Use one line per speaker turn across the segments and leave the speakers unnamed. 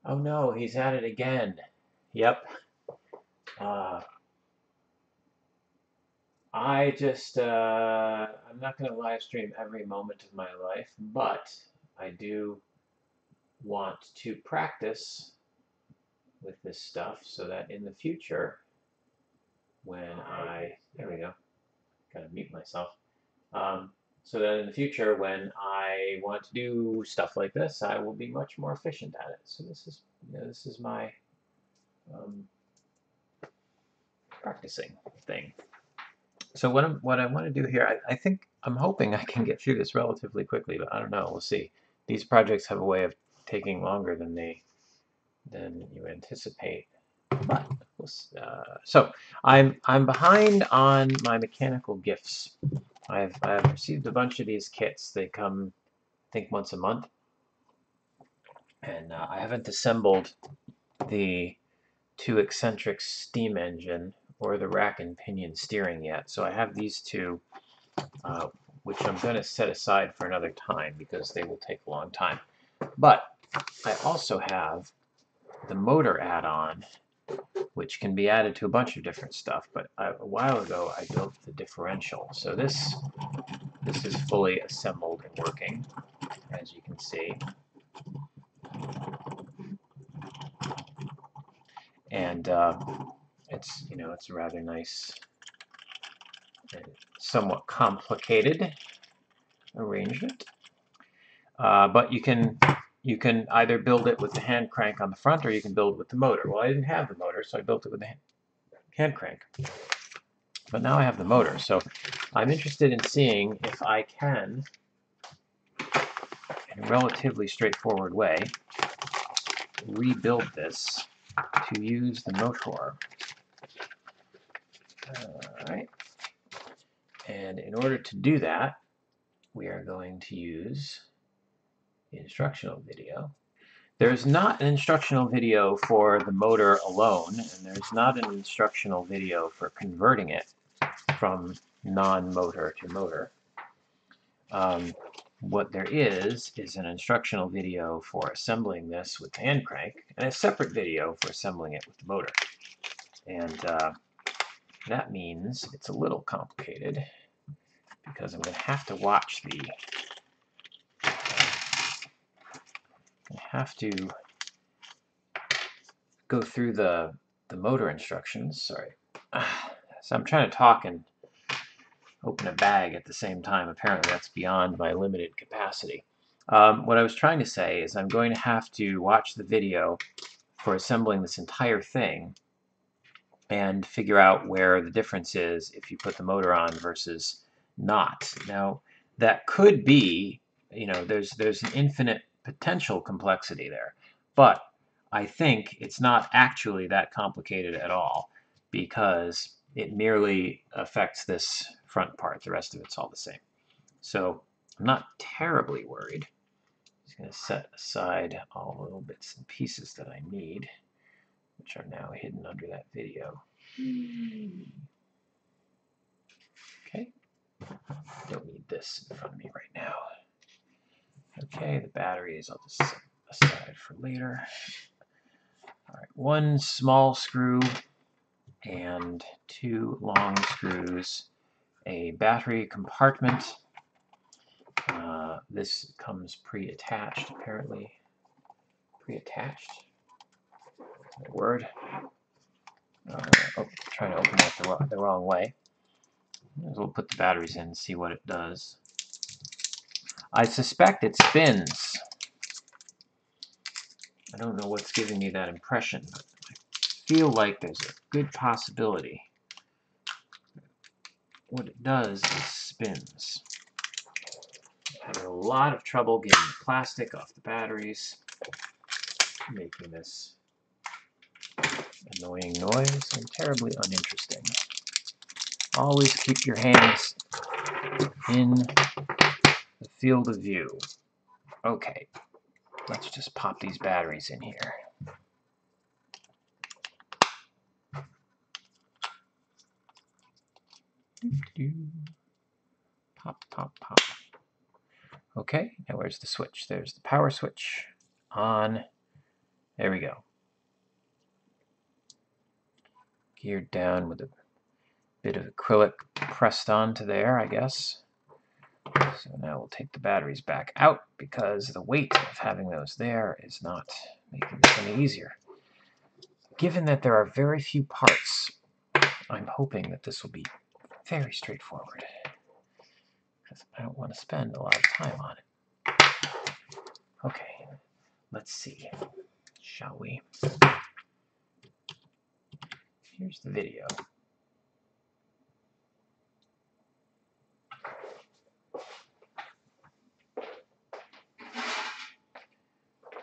Oh no, he's at it again. Yep. Uh, I'm not going to live stream every moment of my life, but I do want to practice with this stuff so that in the future, there we go, gotta mute myself. Um, so that in the future, when I want to do stuff like this, I will be much more efficient at it. So this is my um, practicing thing. So what I want to do here, I think I'm hoping I can get through this relatively quickly, but I don't know. We'll see. These projects have a way of taking longer than you anticipate. But so I'm behind on my mechanical GIFs. I've received a bunch of these kits. They come, I think, once a month, and I haven't assembled the two eccentric steam engine or the rack and pinion steering yet. So I have these two, which I'm going to set aside for another time because they will take a long time. But I also have the motor add-on, which can be added to a bunch of different stuff. But a while ago, I built the differential. So this is fully assembled and working, as you can see. And it's a rather nice and somewhat complicated arrangement. But you can either build it with the hand crank on the front, or you can build it with the motor. Well, I didn't have the motor, so I built it with the hand crank. But now I have the motor, so I'm interested in seeing if I can, in a relatively straightforward way, rebuild this to use the motor. Alright. And in order to do that, we are going to use the instructional video. There's not an instructional video for the motor alone, and there's not an instructional video for converting it from non-motor to motor. What there is an instructional video for assembling this with the hand crank, and a separate video for assembling it with the motor. And that means it's a little complicated, because I'm going to have to watch go through the motor instructions. Sorry. So I'm trying to talk and open a bag at the same time. Apparently that's beyond my limited capacity. What I was trying to say is I'm going to have to watch the video for assembling this entire thing and figure out where the difference is if you put the motor on versus not. Now, that could be, there's an infinite potential complexity there, but I think it's not actually that complicated at all, because it merely affects this front part. The rest of it's all the same. So I'm not terribly worried. I'm just going to set aside all the little bits and pieces that I need, which are now hidden under that video. Okay, don't need this in front of me right now. Okay, the batteries I'll just set aside for later. All right, one small screw and two long screws, a battery compartment. This comes pre-attached, apparently. Pre-attached? Word. Trying to open it the wrong way. We'll put the batteries in and see what it does. I suspect it spins. I don't know what's giving me that impression, but I feel like there's a good possibility. What it does is spins. I'm having a lot of trouble getting the plastic off the batteries, making this annoying noise and terribly uninteresting. Always keep your hands in the field of view. Okay, let's just pop these batteries in here. Pop, pop, pop. Okay, now where's the switch? There's the power switch. On There we go. Geared down with a bit of acrylic pressed onto there, I guess. So now we'll take the batteries back out because the weight of having those there is not making this any easier. Given that there are very few parts, I'm hoping that this will be very straightforward, because I don't want to spend a lot of time on it. Okay, let's see, shall we? Here's the video.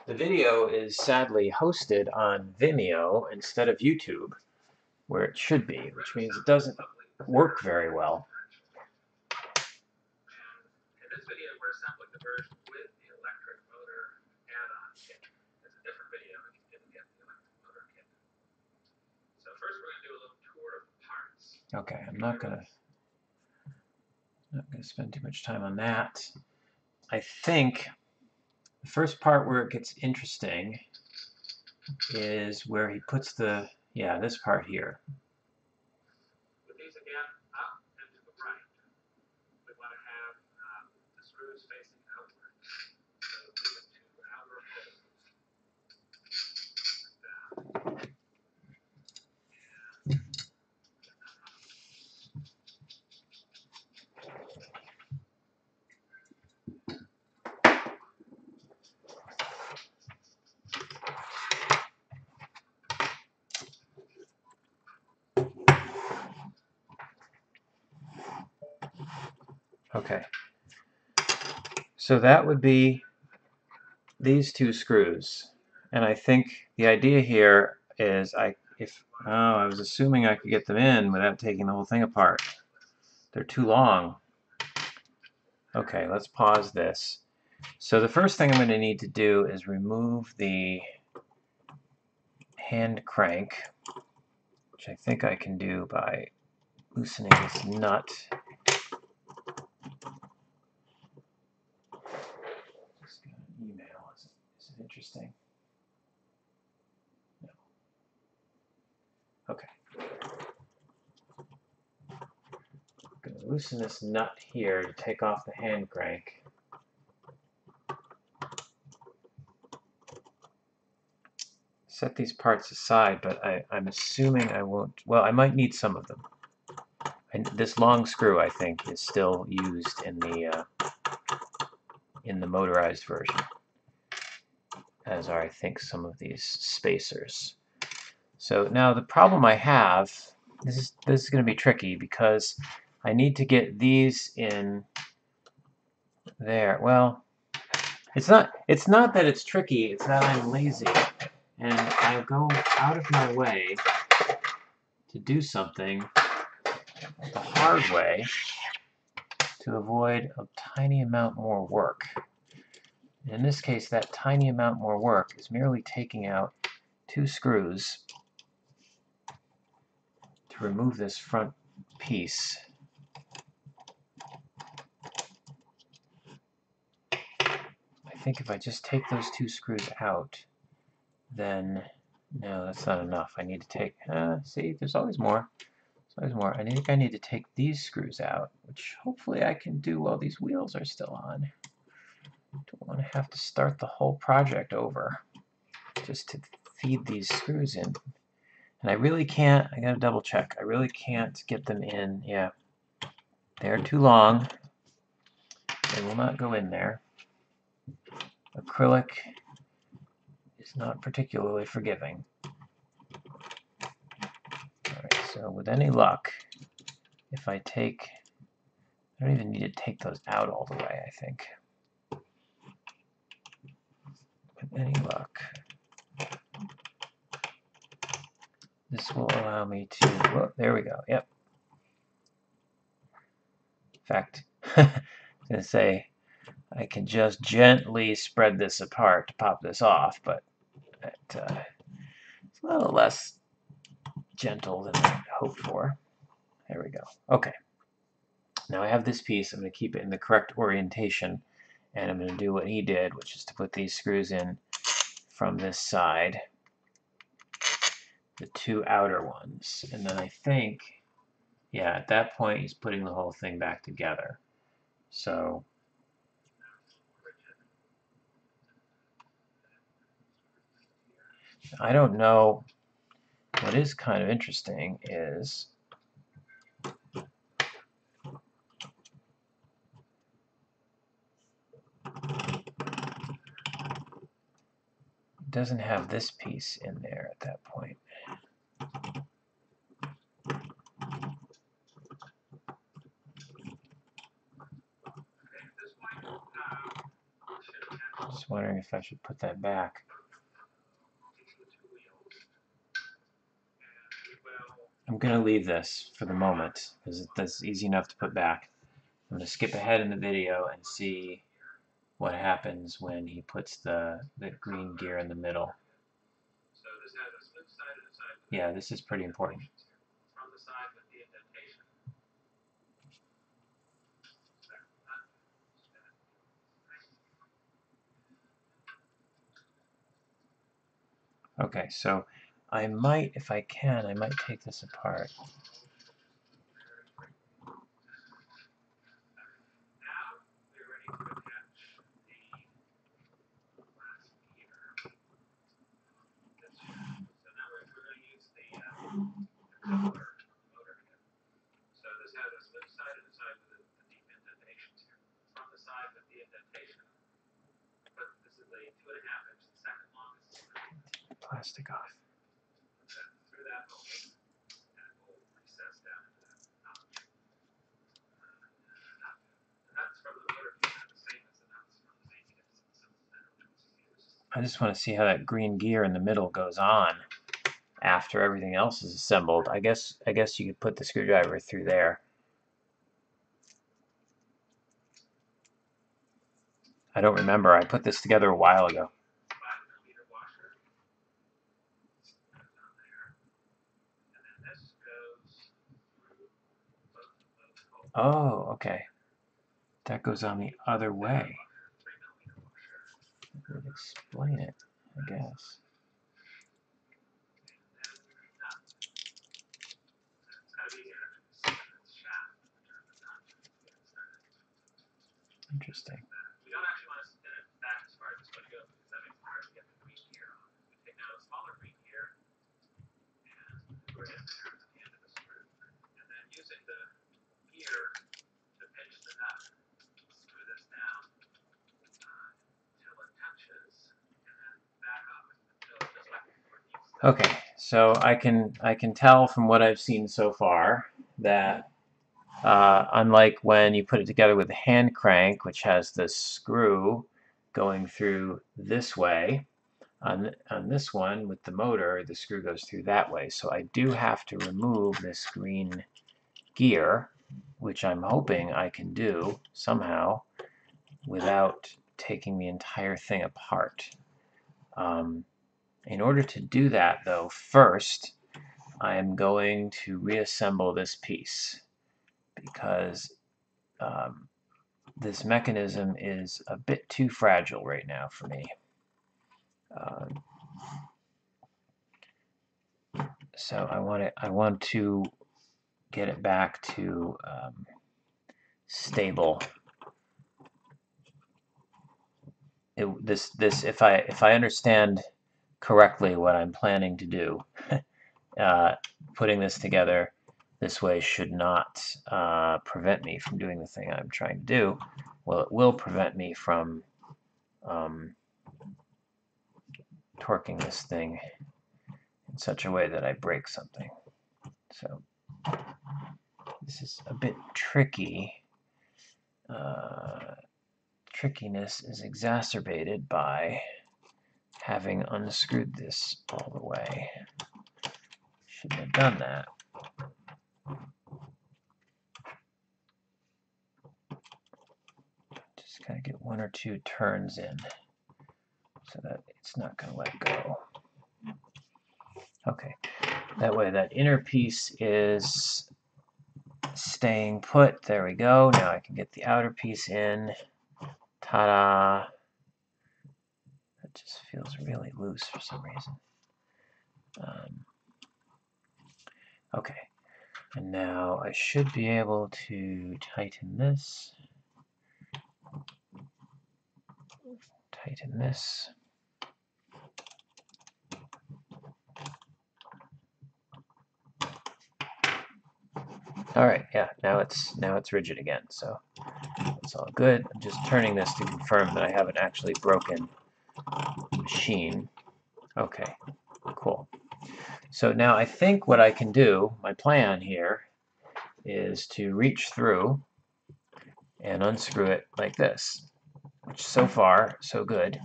The video is sadly hosted on Vimeo instead of YouTube, where it should be, which means it doesn't work very well. In this video, we're assembling the version with the electric motor add-on kit. It's a different video if you didn't get the electric motor kit. So first we're going to do a little tour of the parts. Okay, I'm not going to spend too much time on that. I think the first part where it gets interesting is where he puts the, yeah, this part here. With these again, up and to the right, we want to have the screws facing outward. So leave it to outer holes. Okay, so that would be these two screws, and I think the idea here is I was assuming I could get them in without taking the whole thing apart. They're too long. Okay, let's pause this. So the first thing I'm going to need to do is remove the hand crank, which I think I can do by loosening this nut. Just got an email. Is it interesting? No. Okay. I'm going to loosen this nut here to take off the hand crank. Set these parts aside, but I'm assuming I won't. Well, I might need some of them. And this long screw, I think, is still used in the motorized version, as are, I think, some of these spacers. So now the problem I have, this is going to be tricky because I need to get these in there. Well, it's not that it's tricky, it's that I'm lazy. And I'll go out of my way to do something the hard way to avoid a tiny amount more work. In this case, that tiny amount more work is merely taking out two screws to remove this front piece. I think if I just take those two screws out, then no, that's not enough. I need to take, see, there's always more. There's always more. I think I need to take these screws out, which hopefully I can do while these wheels are still on. Don't want to have to start the whole project over just to feed these screws in. And I really can't, I gotta double check, I really can't get them in. Yeah, they're too long. They will not go in there. Acrylic is not particularly forgiving. Alright, so with any luck, if I take, I don't even need to take those out all the way, I think. With any luck, this will allow me to, whoa, there we go, yep. In fact, I was going to say, I can just gently spread this apart to pop this off, but it's a little less gentle than I hoped for. There we go. Okay. Now I have this piece. I'm going to keep it in the correct orientation, and I'm going to do what he did, which is to put these screws in from this side, the two outer ones. And then I think, yeah, at that point he's putting the whole thing back together. So I don't know. What is kind of interesting is it doesn't have this piece in there at that point. Just wondering if I should put that back. I'm going to leave this for the moment because that's easy enough to put back. I'm going to skip ahead in the video and see what happens when he puts the green gear in the middle. Yeah, this is pretty important. Okay, so I might, if I can, I might take this apart. Plastic off. I just want to see how that green gear in the middle goes on after everything else is assembled. I guess you could put the screwdriver through there. I don't remember. I put this together a while ago. Oh, okay. That goes on the other way. That would explain it, I guess. Interesting. Okay, so I can tell from what I've seen so far that unlike when you put it together with a hand crank, which has this screw going through this way, on this one with the motor, the screw goes through that way. So I do have to remove this green gear, which I'm hoping I can do somehow without taking the entire thing apart. In order to do that, though, first I am going to reassemble this piece because this mechanism is a bit too fragile right now for me. So I want to get it back to stable. If I understand correctly what I'm planning to do, putting this together this way should not prevent me from doing the thing I'm trying to do. Well, it will prevent me from torquing this thing in such a way that I break something. So this is a bit tricky. Trickiness is exacerbated by having unscrewed this all the way. Shouldn't have done that. Just gotta get one or two turns in so that it's not gonna let go. Okay, that way that inner piece is staying put. There we go. Now I can get the outer piece in. Ta-da! It just feels really loose for some reason. Okay, and now I should be able to tighten this. Tighten this. All right, yeah, now it's rigid again, so it's all good. I'm just turning this to confirm that I haven't actually broken the machine. Okay, cool. So now I think what I can do, my plan here, is to reach through and unscrew it like this, which so far, so good,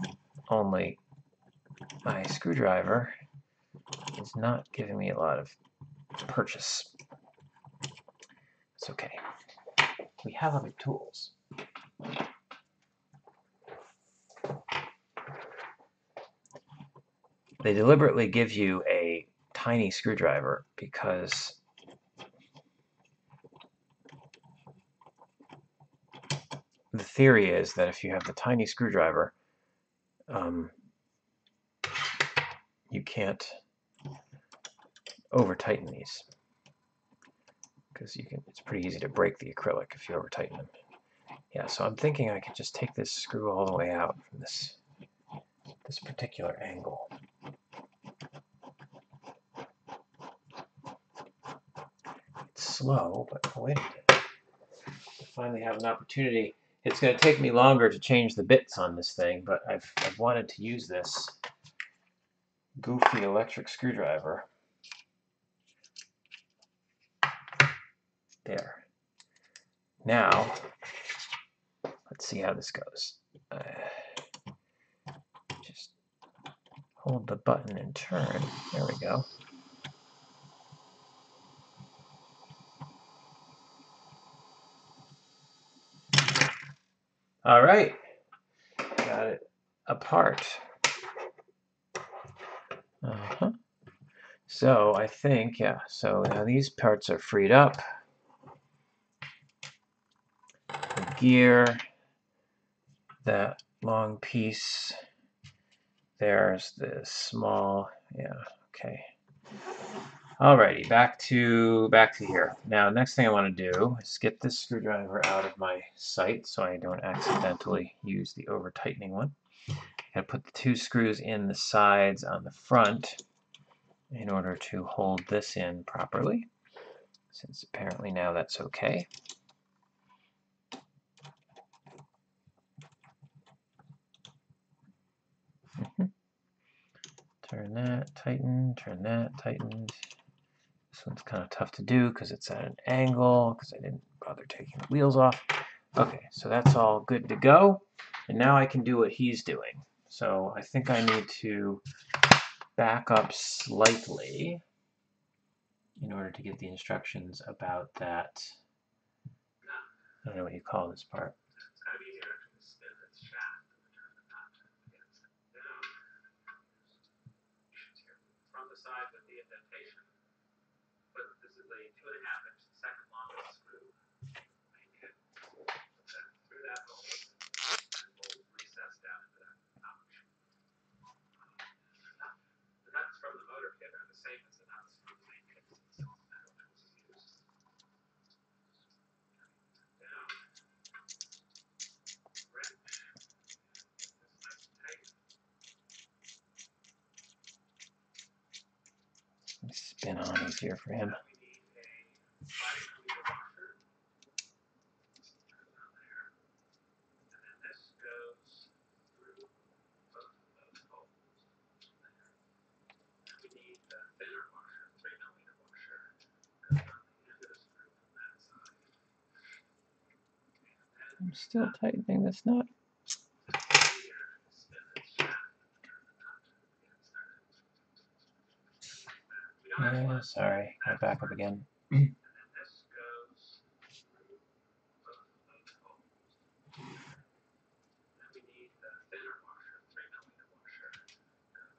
only my screwdriver is not giving me a lot of purchase. It's okay. We have other tools. They deliberately give you a tiny screwdriver because the theory is that if you have the tiny screwdriver, you can't over tighten these because it's pretty easy to break the acrylic if you over tighten them. Yeah, so I'm thinking I could just take this screw all the way out from this particular angle. It's slow, but wait a minute. I finally have an opportunity. It's going to take me longer to change the bits on this thing, but I've wanted to use this goofy electric screwdriver. There. Now, let's see how this goes. Just hold the button and turn. There we go. All right. Got it apart. So I think, yeah, so now these parts are freed up. The gear, that long piece, there's the small, yeah, okay. Alrighty, back to here. Now, next thing I want to do is get this screwdriver out of my sight so I don't accidentally use the over-tightening one. I put the two screws in the sides on the front in order to hold this in properly, since apparently now that's okay. Turn that, tighten, turn that, tightened. This one's kind of tough to do because it's at an angle, because I didn't bother taking the wheels off. Okay, so that's all good to go. And now I can do what he's doing. So I think I need to back up slightly in order to get the instructions about that. I don't know what you call this part. Spin on easier for him. I'm still tightening this nut. Yeah, sorry, I'll back up again.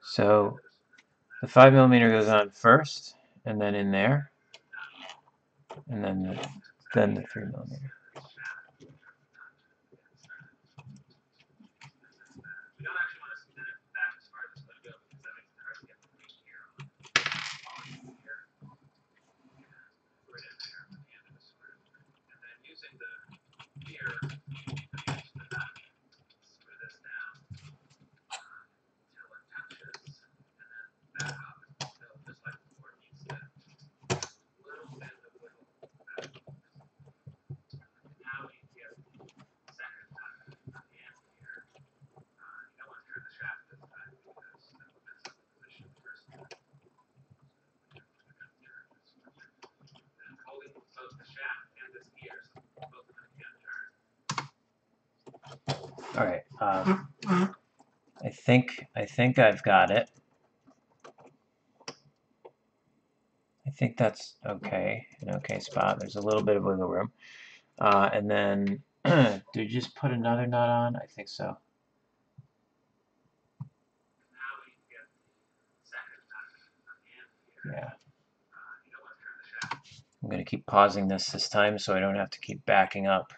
So the 5mm goes on first, and then in there, and then the 3mm. All right. I think I've got it. I think that's okay. An okay spot. There's a little bit of wiggle room. And then, do you just put another nut on? I think so. Yeah. I'm going to keep pausing this time so I don't have to keep backing up.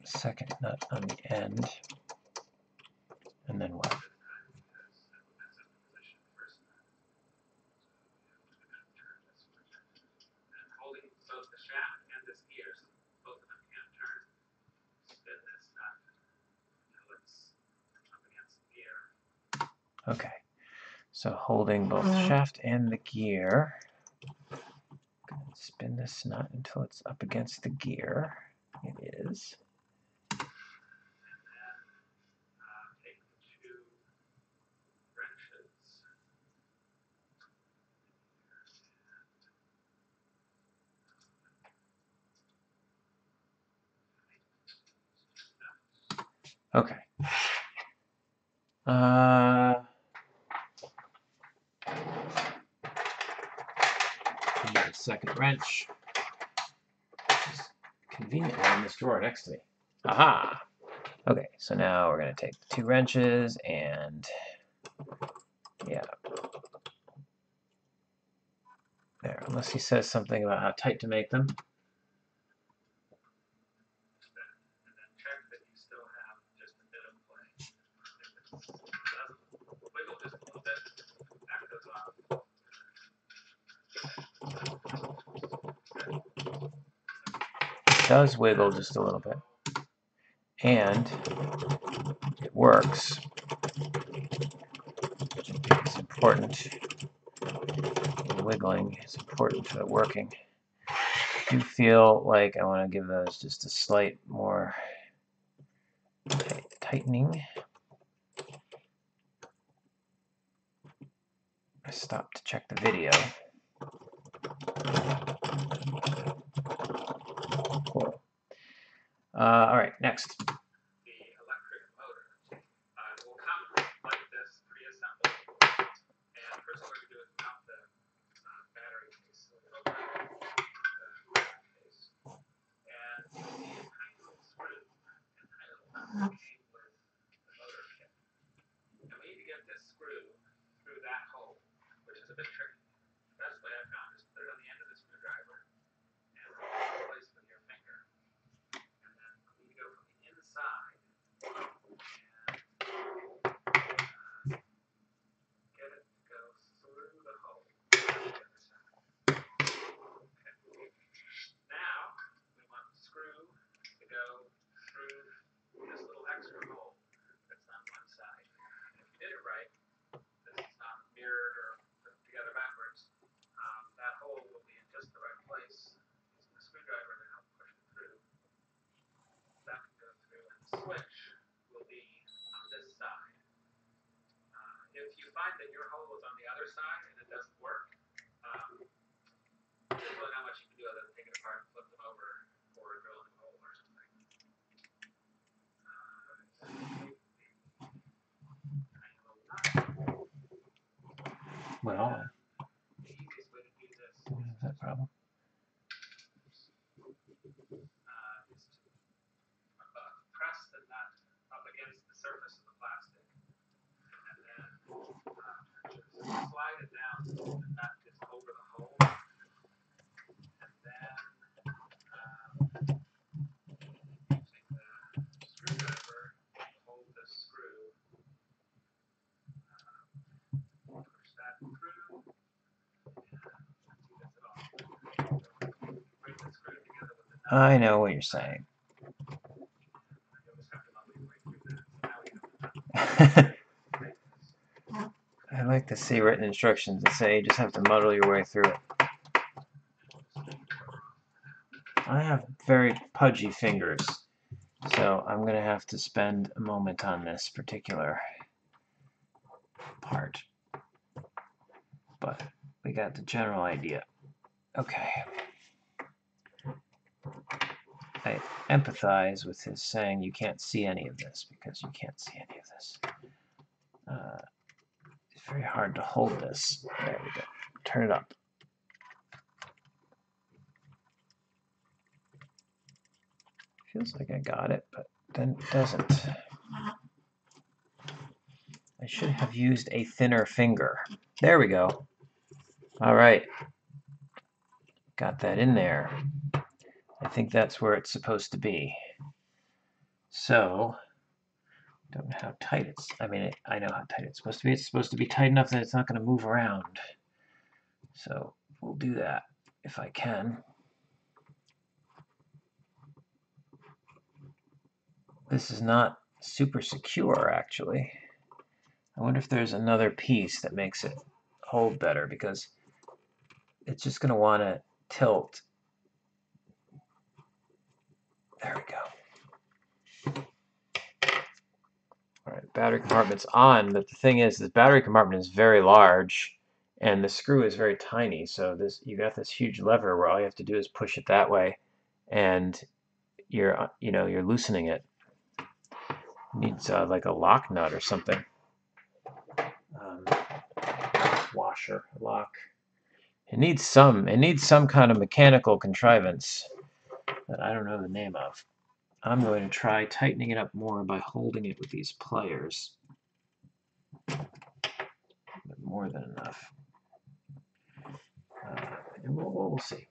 Second nut on the end. And then what? Okay. So holding both the shaft and the gear. Spin this nut until it's up against the gear. It is. Okay. Get a second wrench. Just conveniently in this drawer next to me. Aha! Okay, so now we're going to take the 2 wrenches and, yeah. There, unless he says something about how tight to make them. It does wiggle just a little bit. And it works. Which I think is important. The wiggling is important to it working. I do feel like I want to give those just a slight more tightening. I stopped to check the video. Cool. All right, next. Well, what is that problem? I know what you're saying. I like to see written instructions that say you just have to muddle your way through it. I have very pudgy fingers, so I'm going to have to spend a moment on this particular part. But we got the general idea. Okay. I empathize with his saying you can't see any of this, because you can't see any of this. It's very hard to hold this. There we go. Turn it up. Feels like I got it, but then it doesn't. I should have used a thinner finger. There we go. All right. Got that in there. I think that's where it's supposed to be. So, don't know how tight it's, I mean, I know how tight it's supposed to be. It's supposed to be tight enough that it's not going to move around. So, we'll do that if I can. This is not super secure, actually. I wonder if there's another piece that makes it hold better, because it's just going to want to tilt. There we go. All right, battery compartment's on, but the thing is, this battery compartment is very large, and the screw is very tiny. So this, you got this huge lever where all you have to do is push it that way, and you're loosening it. It needs like a lock nut or something. Washer, lock. It needs some kind of mechanical contrivance that I don't know the name of. I'm going to try tightening it up more by holding it with these pliers. But more than enough. And we'll see.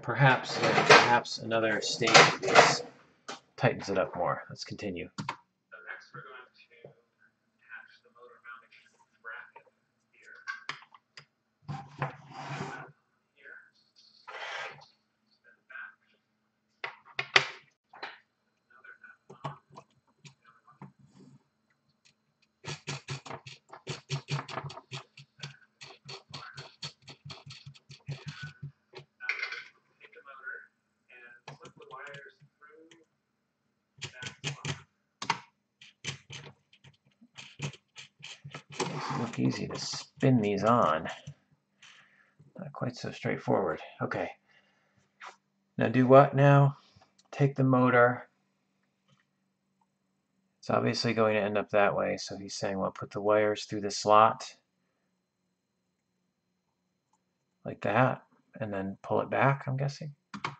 Perhaps another stage of this tightens it up more. Let's continue. So next we're going to attach the motor mounting bracket here. Here. Spin it back. Another nut on. Take the motor and slip the wires through that slot. Doesn't look easy to spin these on. Not quite so straightforward. Okay. Now do what now? Take the motor. It's obviously going to end up that way, so he's saying, well, put the wires through the slot like that, and then pull it back, I'm guessing. And then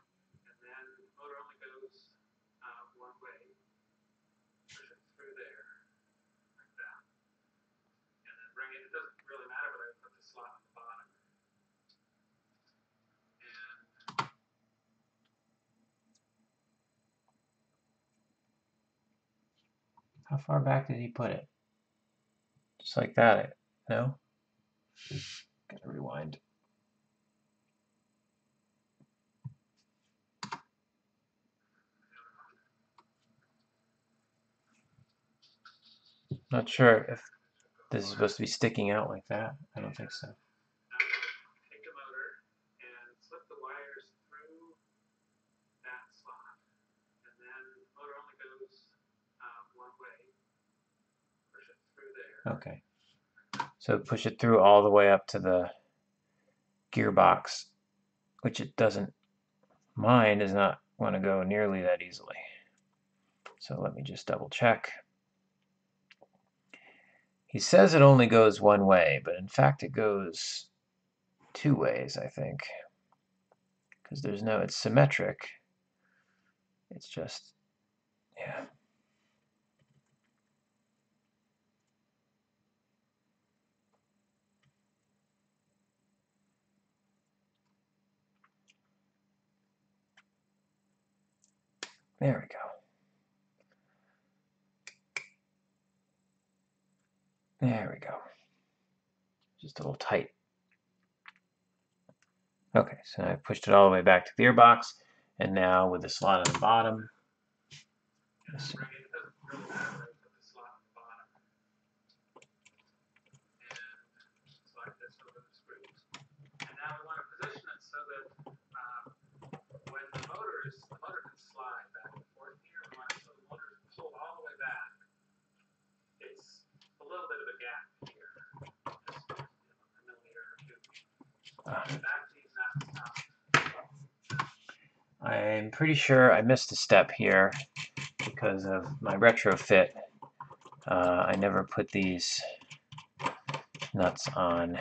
the motor only goes one way. Push it through there, like that. And then bring it, it doesn't really matter whether I put the slot on the bottom. And how far back did he put it? Just like that, no? Gotta rewind. Not sure if this is supposed to be sticking out like that. I don't think so. Take the motor and slip the wires through that slot. And then the motor only goes one way. Push it through there. Okay. So push it through all the way up to the gearbox, which it doesn't, mine does not want to go nearly that easily. So let me just double check. He says it only goes one way, but in fact it goes two ways, I think. Because there's no, it's symmetric. It's just, yeah. There we go. There we go. Just a little tight. Okay, so I pushed it all the way back to the gearbox, and now with the slot on the bottom. Let's see. And now we want to position it so that when the motor can slide back and forth here, we want it so the motor is pulled all the way back. It's a little bit of a gap here, just a millimeter or two. I I'm pretty sure I missed a step here because of my retrofit. I never put these nuts on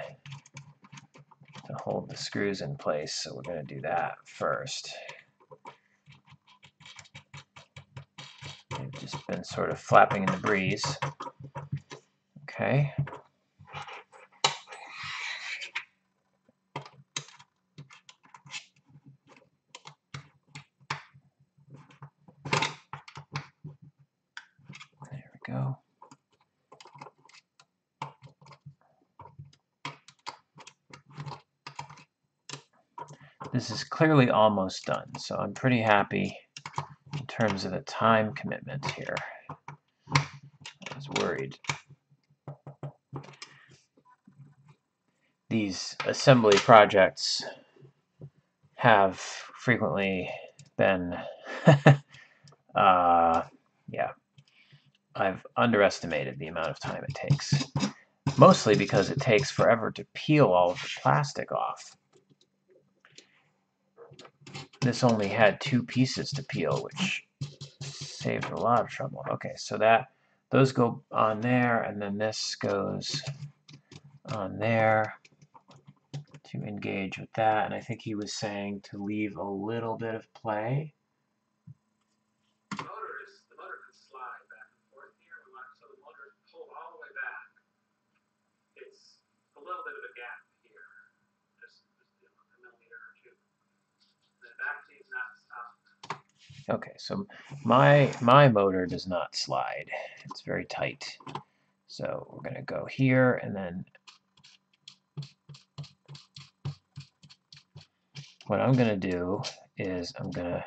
to hold the screws in place, so we're going to do that first. They've just been sort of flapping in the breeze. Okay. There we go. This is clearly almost done, so I'm pretty happy in terms of the time commitment here. I was worried. These assembly projects have frequently been, yeah, I've underestimated the amount of time it takes. Mostly because it takes forever to peel all of the plastic off. This only had 2 pieces to peel, which saved a lot of trouble. Okay, so those go on there, and then this goes on there to engage with that. And I think he was saying to leave a little bit of play.
The motor could slide back and forth here, so the motor is pulled all the way back. It's a little bit of a gap here, just a millimeter or two. The back seat's not stopped.
Okay, so my motor does not slide. It's very tight. So we're going to go here, and then what I'm going to do is I'm going to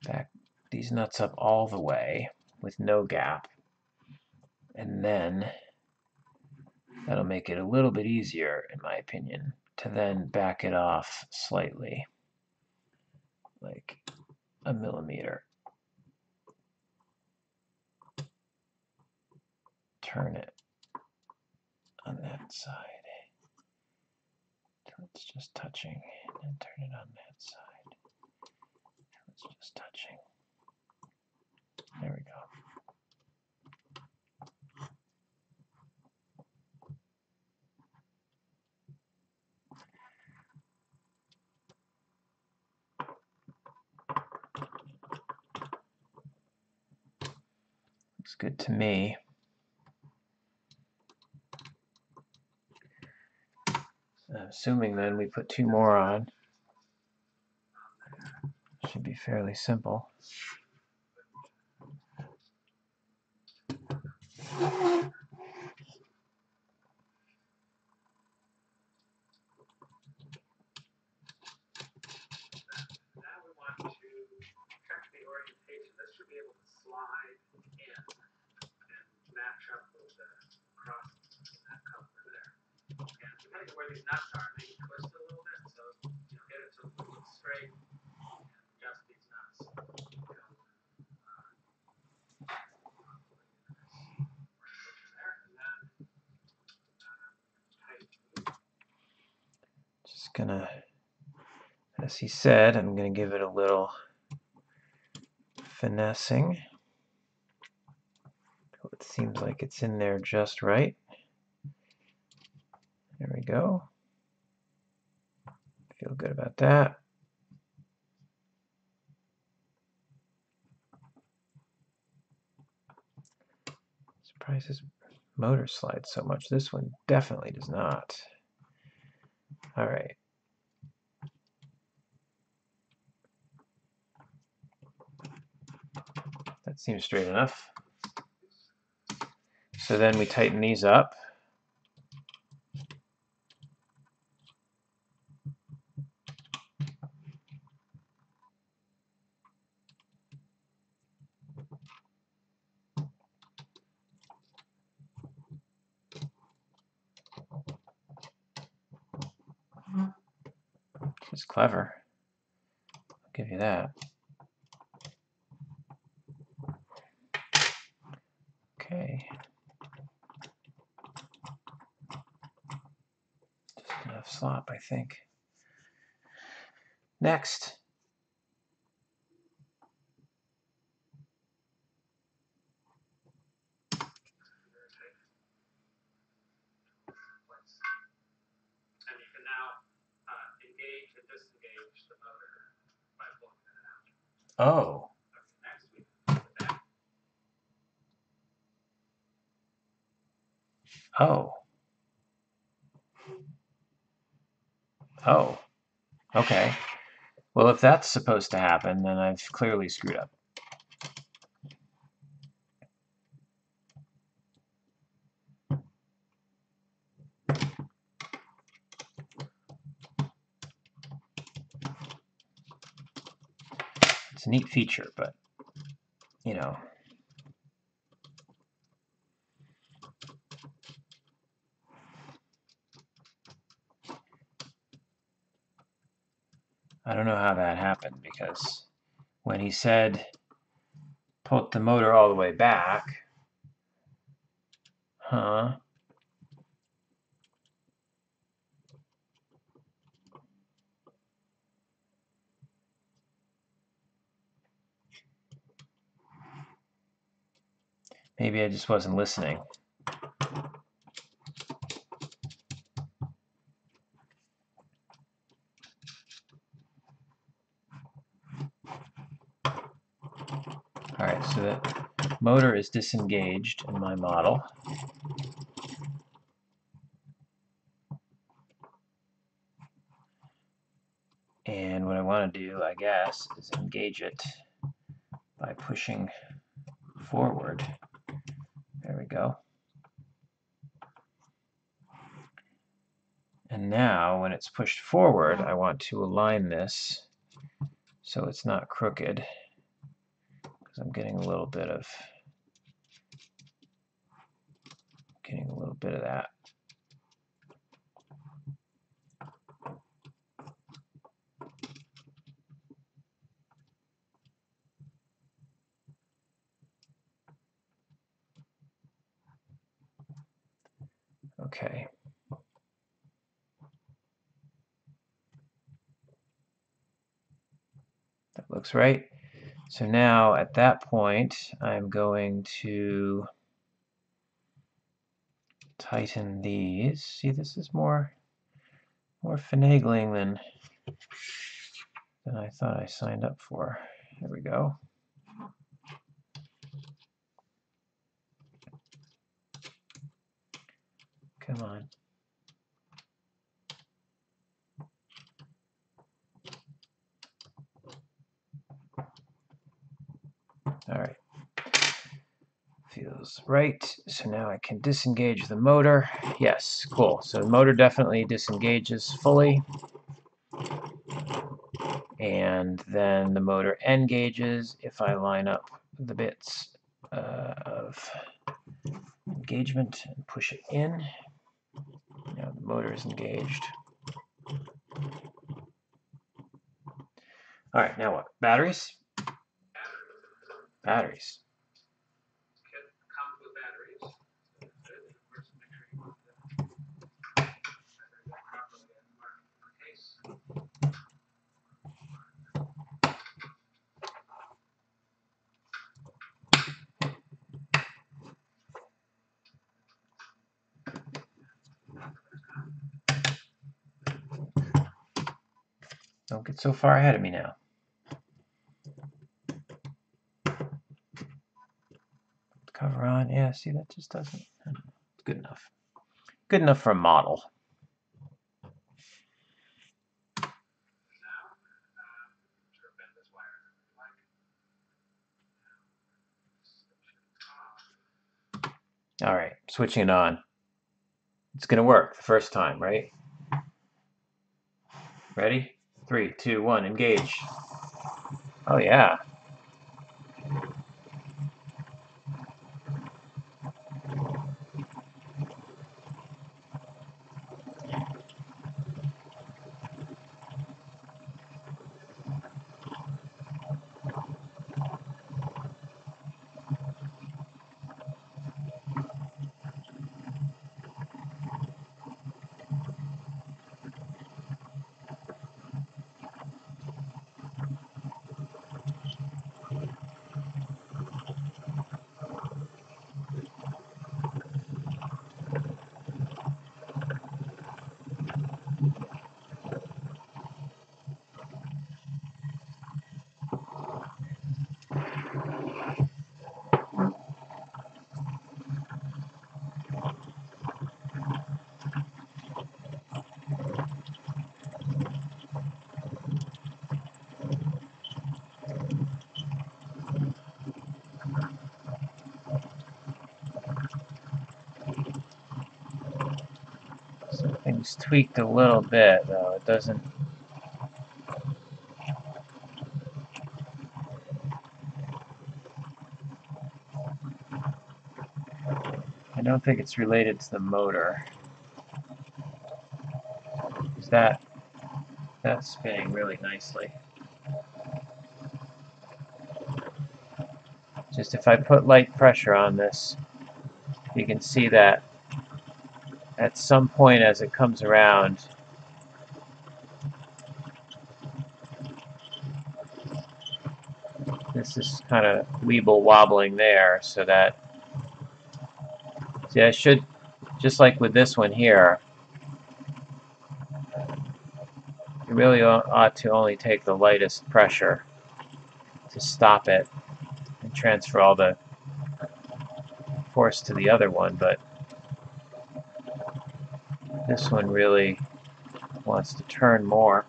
back these nuts up all the way with no gap, and then that'll make it a little bit easier, in my opinion, to then back it off slightly, like a millimeter. Turn it on that side till it's just touching, and turn it on that side till it's just touching. There we go. Looks good to me. Assuming then we put 2 more on. Should be fairly simple.
Now we want to check the orientation. This should be able to slide in and match up with the cross in that cover there. And depending on where these nuts are, maybe twist it a little bit, so get it to look straight and adjust these nuts.
Just gonna, as he said, I'm gonna give it a little finessing. It seems like it's in there just right. There we go. Feel good about that. Surprised this motor slides so much. This one definitely does not. All right. That seems straight enough. So then we tighten these up. This is clever. I'll give you that. Okay. Just enough slop, I think. Next, Oh.
That's next week.
Oh. Oh. Okay. Well, if that's supposed to happen, then I've clearly screwed up. It's a neat feature, but, you know. I don't know how that happened, because when he said put the motor all the way back, huh? Maybe I just wasn't listening. All right, so the motor is disengaged in my model. And what I want to do, I guess, is engage it by pushing forward. There we go. And now, when it's pushed forward, I want to align this so it's not crooked, because I'm getting a little bit of that. Okay. That looks right. So now, at that point, I'm going to tighten these. See, this is more finagling than I thought I signed up for. There we go. Come on. All right. Feels right. So now I can disengage the motor. Yes, cool. So the motor definitely disengages fully. And then the motor engages if I line up the bits of engagement and push it in. Now the motor is engaged. All right, now what? Batteries? Batteries.
Kit comes with batteries. So good. Of course, make sure you put the batteries in properly and mark the case.
Don't get so far ahead of me now. Cover on. Yeah, see, that just doesn't. It's good enough. Good enough for a model. All right, switching it on. It's going to work the first time, right? Ready? 3, 2, 1, engage. Oh, yeah. It's tweaked a little bit, though. It doesn't... I don't think it's related to the motor. Is that's spinning really nicely. Just if I put light pressure on this, you can see that at some point as it comes around, this is kind of weeble wobbling there, so that, see, I should, just like with this one here, you really ought to only take the lightest pressure to stop it and transfer all the force to the other one, but this one really wants to turn more.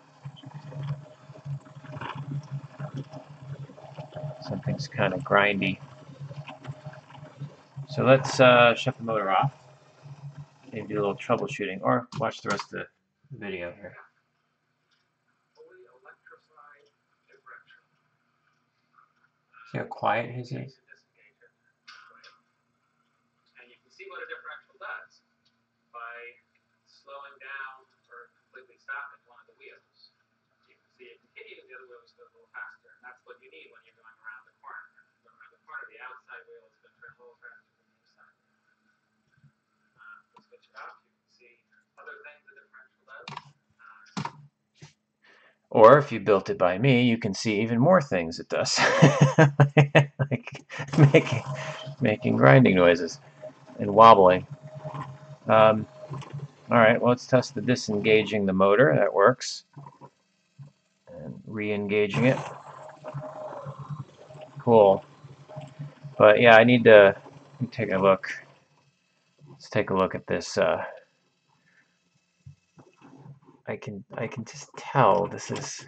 Something's kind of grindy. So let's shut the motor off. Maybe do a little troubleshooting, or watch the rest of the video here.
Fully electrified differential.
See how quiet his is?
Disengage it. And you can see what a differential does by slowing down or completely stopping one of the wheels. You can see it continues, the other wheels go a little faster. That's what you need when you're going around the corner. Going around the corner, the outside wheel is going to turn a little faster than the inside. Let's switch it off. You can see other things the differential does.
Or if you built it by me, you can see even more things it does. Like making grinding noises and wobbling. Alright, well, let's test the disengaging the motor. That works. And re-engaging it. Cool. But yeah, I need to take a look. Let's take a look at this. I can just tell this is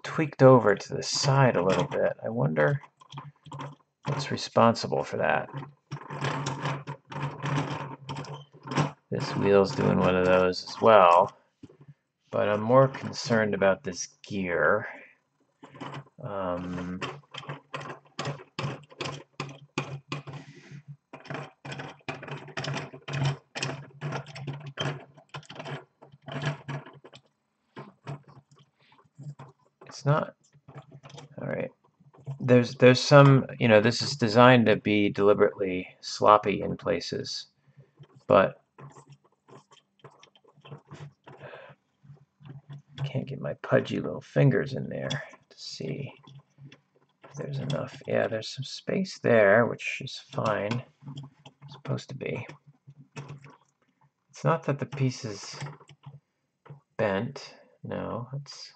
tweaked over to the side a little bit. I wonder what's responsible for that. This wheel's doing one of those as well, but I'm more concerned about this gear. It's not, all right. There's some, you know, this is designed to be deliberately sloppy in places, but can't get my pudgy little fingers in there to see if there's enough. Yeah, there's some space there, which is fine. It's supposed to be. It's not that the piece is bent. No, it's...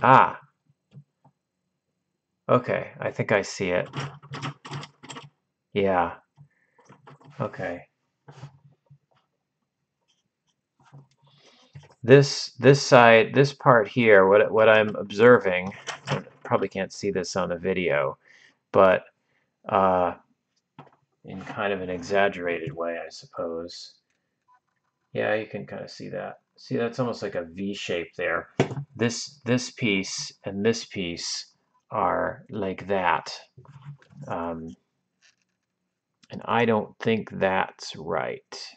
Ah! Okay, I think I see it. Yeah. Okay. This side, this part here, what I'm observing, I probably can't see this on the video, but in kind of an exaggerated way, I suppose. Yeah, you can kind of see that. See, that's almost like a V shape there. This piece and this piece are like that. And I don't think that's right.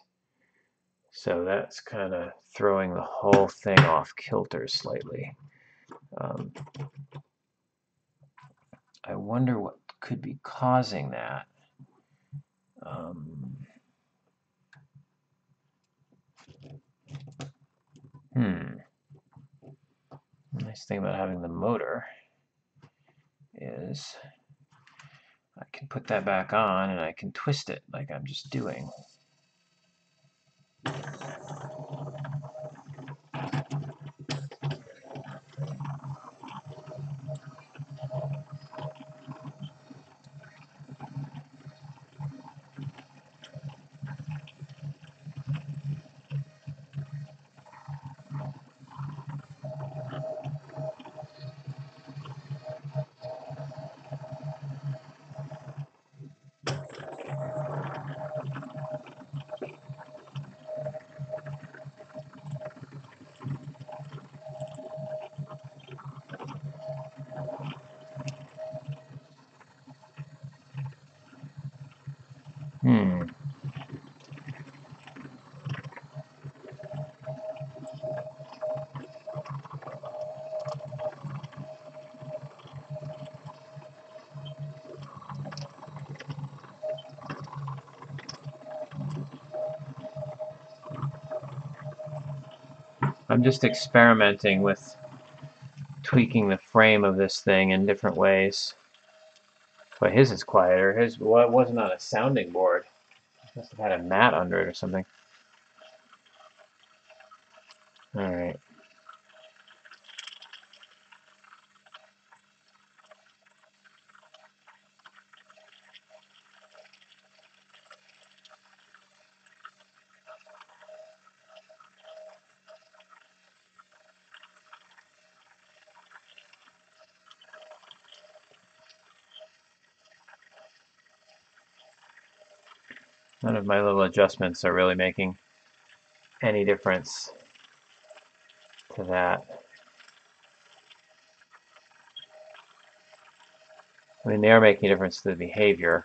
So that's kind of throwing the whole thing off kilter slightly. I wonder what could be causing that. The nice thing about having the motor is I can put that back on and I can twist it like I'm just doing. I'm just experimenting with tweaking the frame of this thing in different ways. But his is quieter. His wasn't on a sounding board. Must have had a mat under it or something. All right. None of my little adjustments are really making any difference to that. I mean, they are making a difference to the behavior.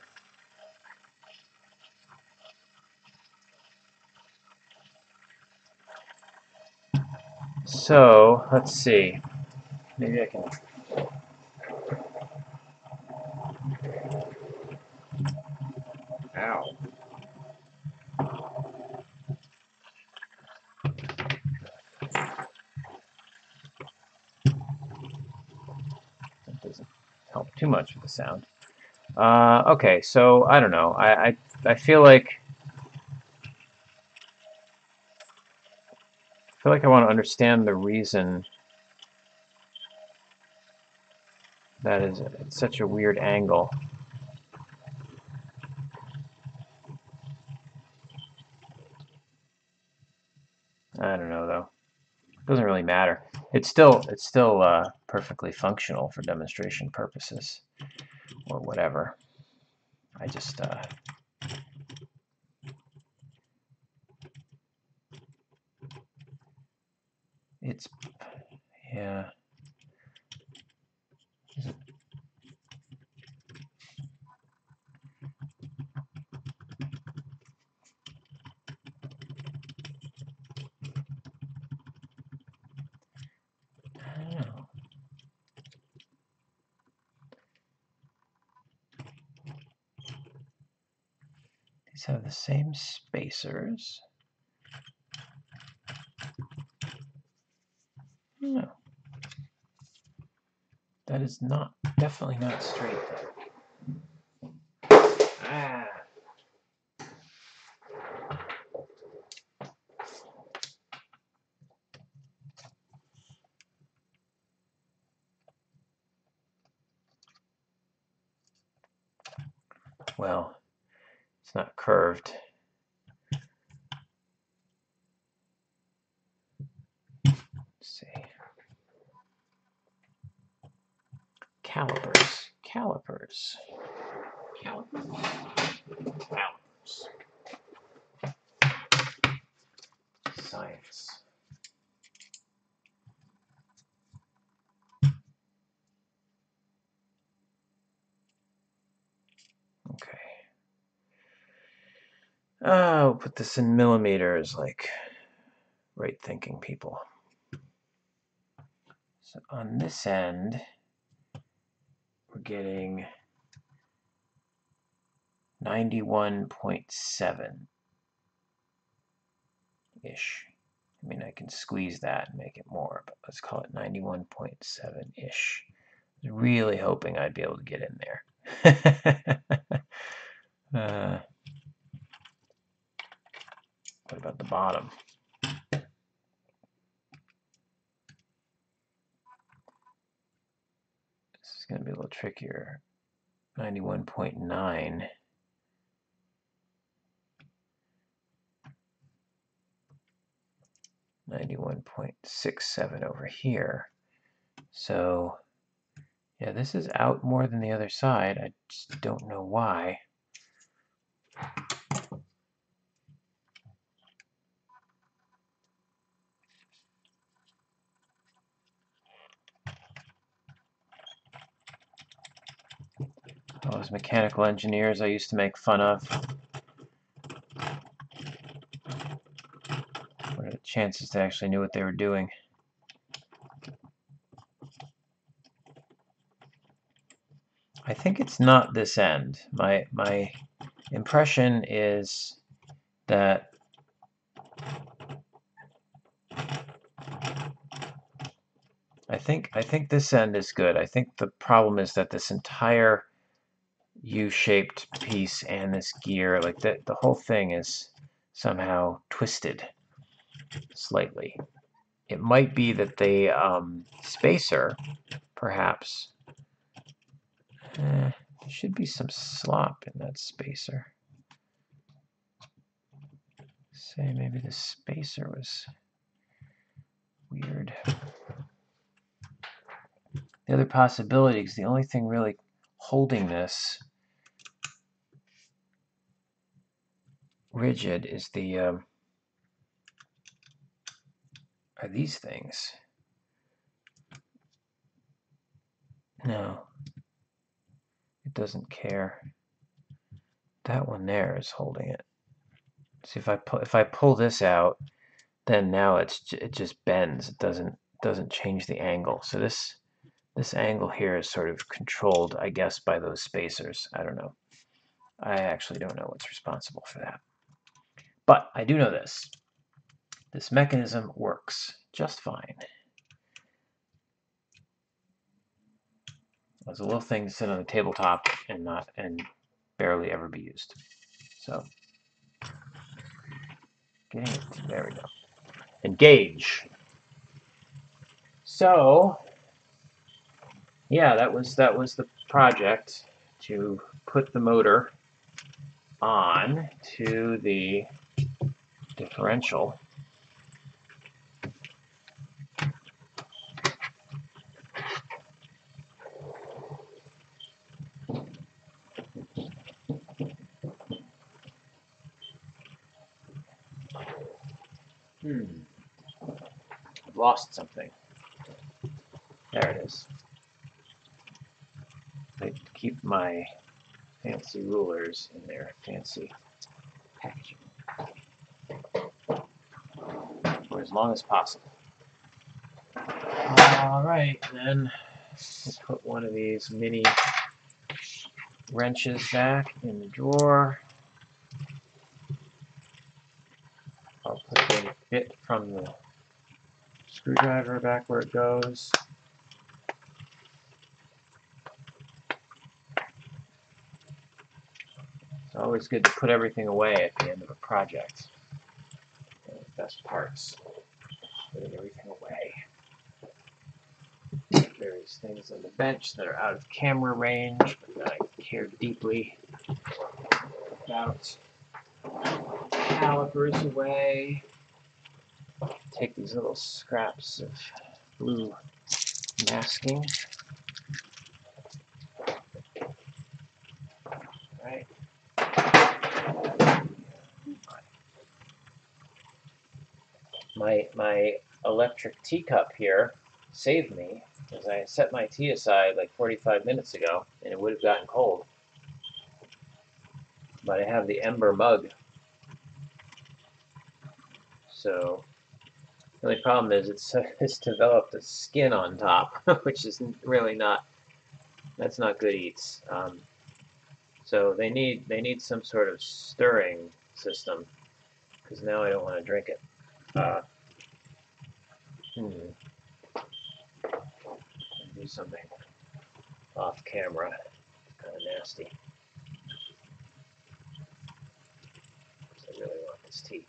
So, let's see. Maybe I can... Ow. That doesn't help too much with the sound. Okay, so I don't know. I feel like I want to understand the reason that is at such a weird angle. I don't know though. It doesn't really matter. It's still perfectly functional for demonstration purposes or whatever. I just it's yeah. I don't know. These have the same spacers. No. That is definitely not straight though. Ah. Well, it's not curved. Let's see. Calipers. Calipers. Science. Okay. Oh, put this in millimeters, like right thinking people. So on this end, we're getting 91.7-ish. I mean, I can squeeze that and make it more, but let's call it 91.7-ish. I was really hoping I'd be able to get in there. What about the bottom? This is going to be a little trickier. 91.9. 91.67 over here. So, yeah, this is out more than the other side. I just don't know why. All those mechanical engineers I used to make fun of. What are the chances they actually knew what they were doing? I think it's not this end. My impression is that I think this end is good. I think the problem is that this entire U-shaped piece and this gear, like the whole thing is somehow twisted slightly. It might be that the spacer, perhaps, there should be some slop in that spacer. Say maybe the spacer was weird. The other possibility is the only thing really holding this rigid is the are these things. No, it doesn't care. That one there is holding it. See, if I pull this out, then now it just bends. It doesn't change the angle. So this angle here is sort of controlled, I guess, by those spacers. I don't know. I actually don't know what's responsible for that. But I do know this. This mechanism works just fine. It's a little thing to sit on the tabletop and barely ever be used. So getting it, there we go. Engage. So yeah, that was the project, to put the motor on to the differential. I've lost something. There it is. I keep my fancy rulers in their fancy packaging for as long as possible. All right, then we'll put one of these mini wrenches back in the drawer. I'll put the bit from the screwdriver back where it goes. It's always good to put everything away at the end of a project. The best parts, putting everything away. Various things on the bench that are out of camera range, but that I care deeply about. Calipers away. Take these little scraps of blue masking. Right. My electric teacup here saved me, because I set my tea aside like 45 minutes ago and it would have gotten cold. But I have the ember mug. So the only problem is it's developed a skin on top, which is really that's not good eats. So they need some sort of stirring system, because now I don't want to drink it. Do something off camera. It's kind of nasty. I really want this tea.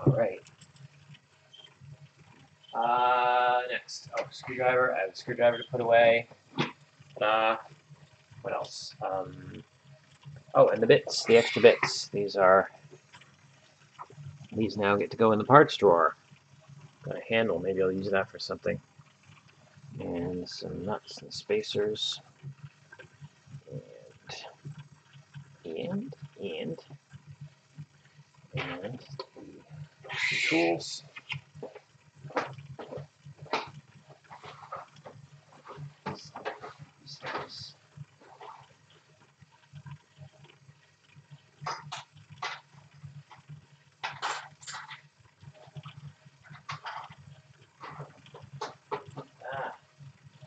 All right. Next, screwdriver. I have a screwdriver to put away. What else? And the bits, the extra bits. These now get to go in the parts drawer. Got a handle. Maybe I'll use that for something. And some nuts and spacers. And the tools.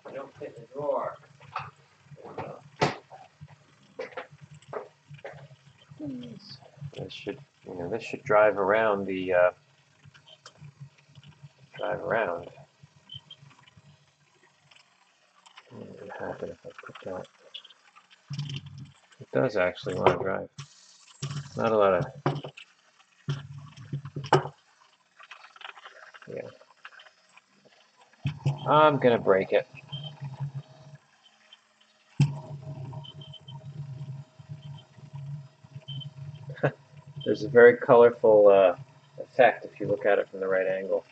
They don't fit in the drawer. This should drive around the drive around. What would happen if I put that? It does actually want to drive. Not a lot of, yeah. I'm gonna break it. There's a very colorful effect if you look at it from the right angle.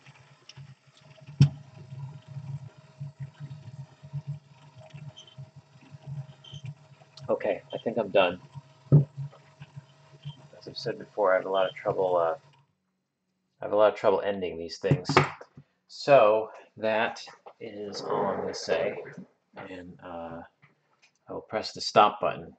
Okay, I think I'm done. As I've said before, I have a lot of trouble. Ending these things. So that is all I'm going to say, and I will press the stop button.